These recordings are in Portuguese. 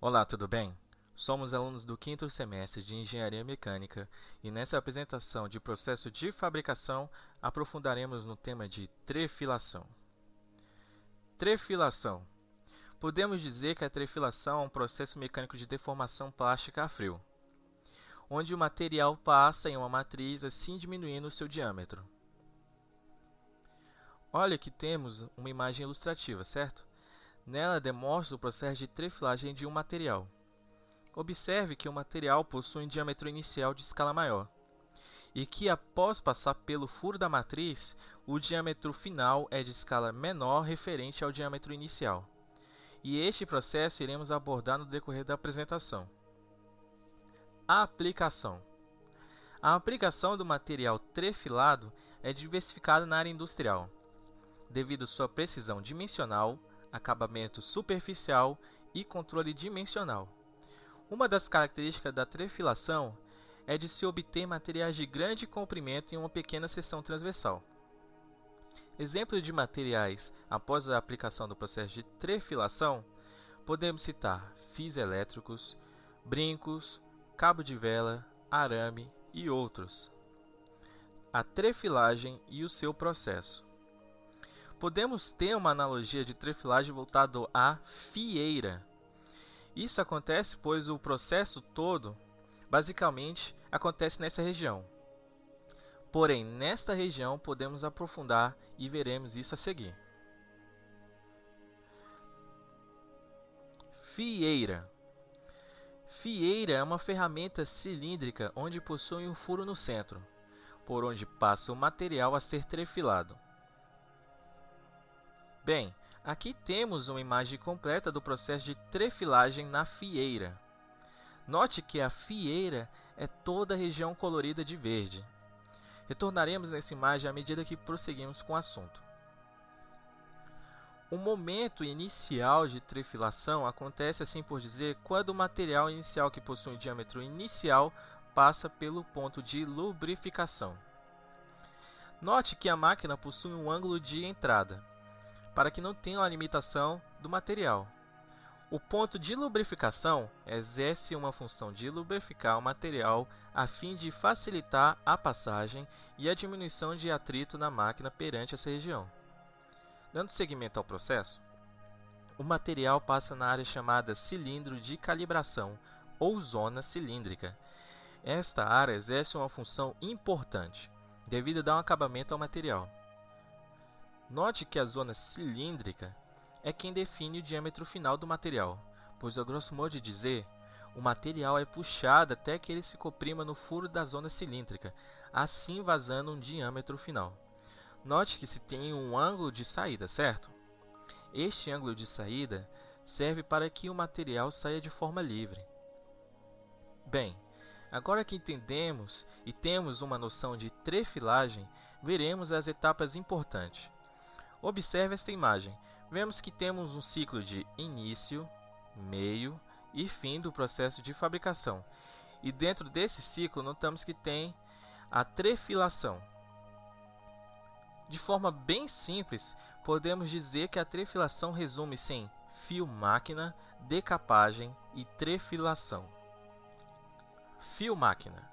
Olá, tudo bem? Somos alunos do quinto semestre de Engenharia Mecânica e nessa apresentação de processo de fabricação aprofundaremos no tema de trefilação. Trefilação. Podemos dizer que a trefilação é um processo mecânico de deformação plástica a frio, onde o material passa em uma matriz assim diminuindo o seu diâmetro. Olha que temos uma imagem ilustrativa, certo? Nela demonstra o processo de trefilagem de um material. Observe que o material possui um diâmetro inicial de escala maior e que, após passar pelo furo da matriz, o diâmetro final é de escala menor referente ao diâmetro inicial. E este processo iremos abordar no decorrer da apresentação. A aplicação. A aplicação do material trefilado é diversificada na área industrial, devido à sua precisão dimensional, acabamento superficial e controle dimensional. Uma das características da trefilação é de se obter materiais de grande comprimento em uma pequena seção transversal. Exemplos de materiais após a aplicação do processo de trefilação, podemos citar fios elétricos, brincos, cabo de vela, arame e outros. A trefilagem e o seu processo. Podemos ter uma analogia de trefilagem voltado à fieira. Isso acontece pois o processo todo, basicamente, acontece nessa região. Porém, nesta região podemos aprofundar e veremos isso a seguir. Fieira. Fieira é uma ferramenta cilíndrica onde possui um furo no centro, por onde passa o material a ser trefilado. Bem, aqui temos uma imagem completa do processo de trefilagem na fieira. Note que a fieira é toda a região colorida de verde. Retornaremos nessa imagem à medida que prosseguimos com o assunto. O momento inicial de trefilação acontece, assim por dizer, quando o material inicial que possui um diâmetro inicial passa pelo ponto de lubrificação. Note que a máquina possui um ângulo de entrada, para que não tenha uma limitação do material. O ponto de lubrificação exerce uma função de lubrificar o material a fim de facilitar a passagem e a diminuição de atrito na máquina perante essa região. Dando seguimento ao processo, o material passa na área chamada cilindro de calibração ou zona cilíndrica. Esta área exerce uma função importante, devido a dar um acabamento ao material. Note que a zona cilíndrica é quem define o diâmetro final do material, pois, a grosso modo de dizer, o material é puxado até que ele se comprima no furo da zona cilíndrica, assim vazando um diâmetro final. Note que se tem um ângulo de saída, certo? Este ângulo de saída serve para que o material saia de forma livre. Bem, agora que entendemos e temos uma noção de trefilagem, veremos as etapas importantes. Observe esta imagem. Vemos que temos um ciclo de início, meio e fim do processo de fabricação. E dentro desse ciclo, notamos que tem a trefilação. De forma bem simples, podemos dizer que a trefilação resume-se em fio-máquina, decapagem e trefilação. Fio-máquina.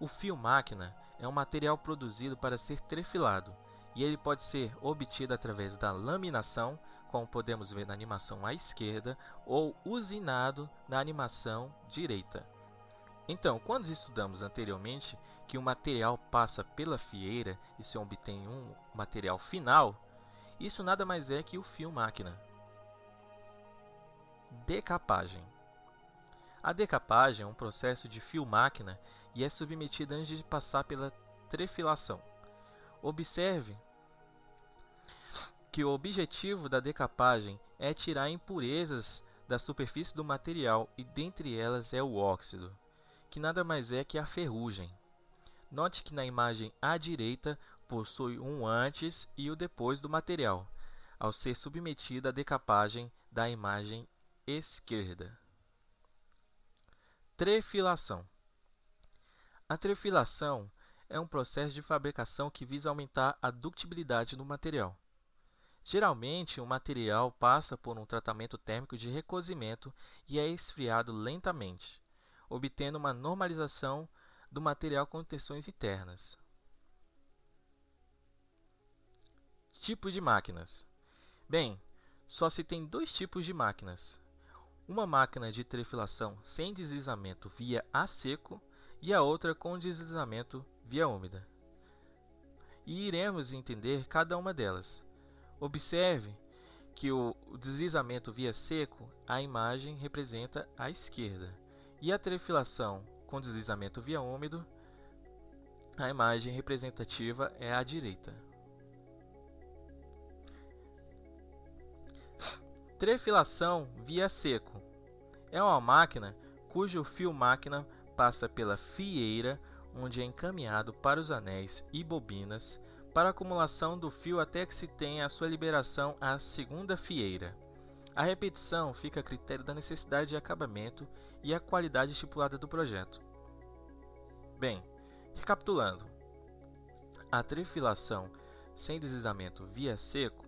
O fio-máquina é um material produzido para ser trefilado, e ele pode ser obtido através da laminação, como podemos ver na animação à esquerda, ou usinado na animação direita. Então, quando estudamos anteriormente que o material passa pela fieira e se obtém um material final, isso nada mais é que o fio-máquina. Decapagem. A decapagem é um processo de fio-máquina e é submetida antes de passar pela trefilação. Observe que o objetivo da decapagem é tirar impurezas da superfície do material e dentre elas é o óxido, que nada mais é que a ferrugem. Note que na imagem à direita possui um antes e o depois do material, ao ser submetida à decapagem da imagem esquerda. Trefilação. A trefilação é um processo de fabricação que visa aumentar a ductibilidade do material. Geralmente, o material passa por um tratamento térmico de recozimento e é esfriado lentamente, obtendo uma normalização do material com tensões internas. Tipo de máquinas. Bem, só se tem dois tipos de máquinas. Uma máquina de trefilação sem deslizamento via a seco e a outra com deslizamento via úmida. E iremos entender cada uma delas. Observe que o deslizamento via seco, a imagem representa a esquerda, e a trefilação com deslizamento via úmido, a imagem representativa é a direita. Trefilação via seco é uma máquina cujo fio máquina passa pela fieira, onde é encaminhado para os anéis e bobinas, para a acumulação do fio até que se tenha a sua liberação à segunda fieira. A repetição fica a critério da necessidade de acabamento e a qualidade estipulada do projeto. Bem, recapitulando, a trefilação sem deslizamento via seco,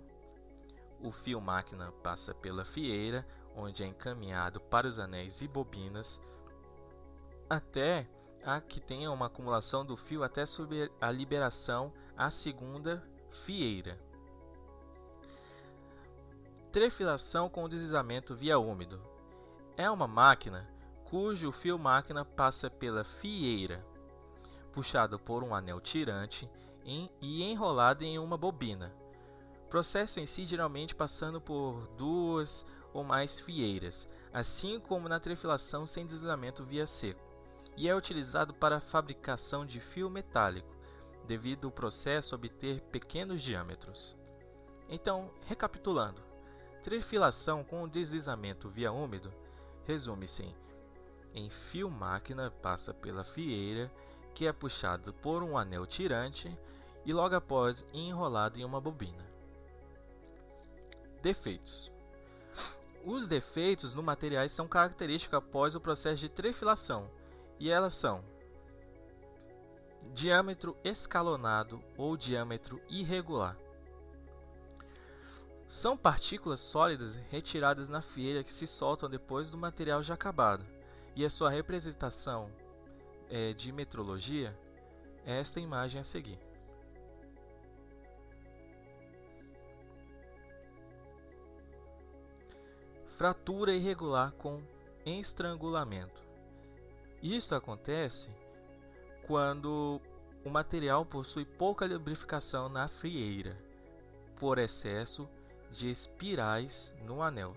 o fio máquina passa pela fieira, onde é encaminhado para os anéis e bobinas, até que tenha uma acumulação do fio até a liberação à segunda fieira. Trefilação com deslizamento via úmido é uma máquina cujo fio máquina passa pela fieira, puxado por um anel tirante e enrolado em uma bobina. Processo em si geralmente passando por duas ou mais fieiras, assim como na trefilação sem deslizamento via seco, e é utilizado para a fabricação de fio metálico, devido ao processo obter pequenos diâmetros. Então, recapitulando, trefilação com deslizamento via úmido resume-se em fio máquina passa pela fieira, que é puxado por um anel tirante e logo após enrolado em uma bobina. Defeitos. Os defeitos no materiais são característicos após o processo de trefilação, e elas são: diâmetro escalonado ou diâmetro irregular. São partículas sólidas retiradas na fieira que se soltam depois do material já acabado, e a sua representação de metrologia é esta imagem a seguir. Fratura irregular com estrangulamento. Isto acontece quando o material possui pouca lubrificação na fieira, por excesso de espirais no anel.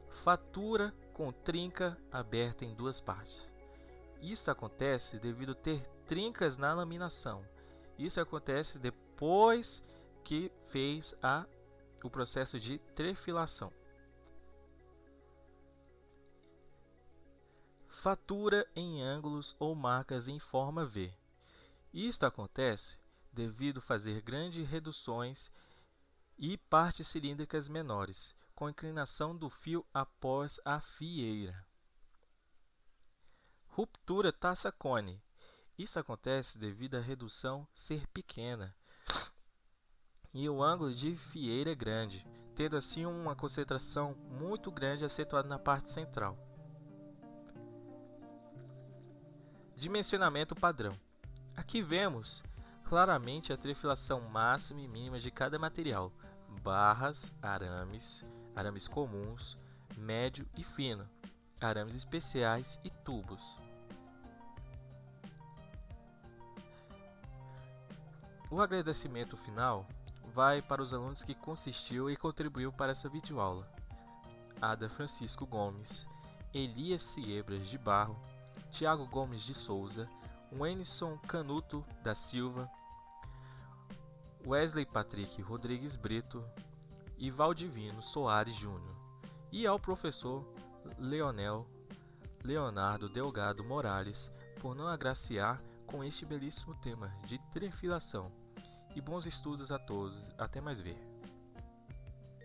Fratura com trinca aberta em duas partes. Isso acontece devido a ter trincas na laminação. Isso acontece depois que fez o processo de trefilação. Fratura em ângulos ou marcas em forma V. Isto acontece devido a fazer grandes reduções e partes cilíndricas menores, com inclinação do fio após a fieira. Ruptura taça-cone. Isso acontece devido à redução ser pequena e o ângulo de fieira grande, tendo assim uma concentração muito grande acentuada na parte central. Dimensionamento padrão. Aqui vemos claramente a trefilação máxima e mínima de cada material: barras, arames comuns, médio e fino, arames especiais e tubos. O agradecimento final vai para os alunos que consistiu e contribuiu para essa videoaula: Ada Francisco Gomes, Elias Siebras de Barro, Tiago Gomes de Souza, Wenison Canuto da Silva, Wesley Patrick Rodrigues Brito e Valdivino Soares Júnior, e ao professor Leonardo Delgado Morales por não agraciar com este belíssimo tema de trefilação. E bons estudos a todos. Até mais ver.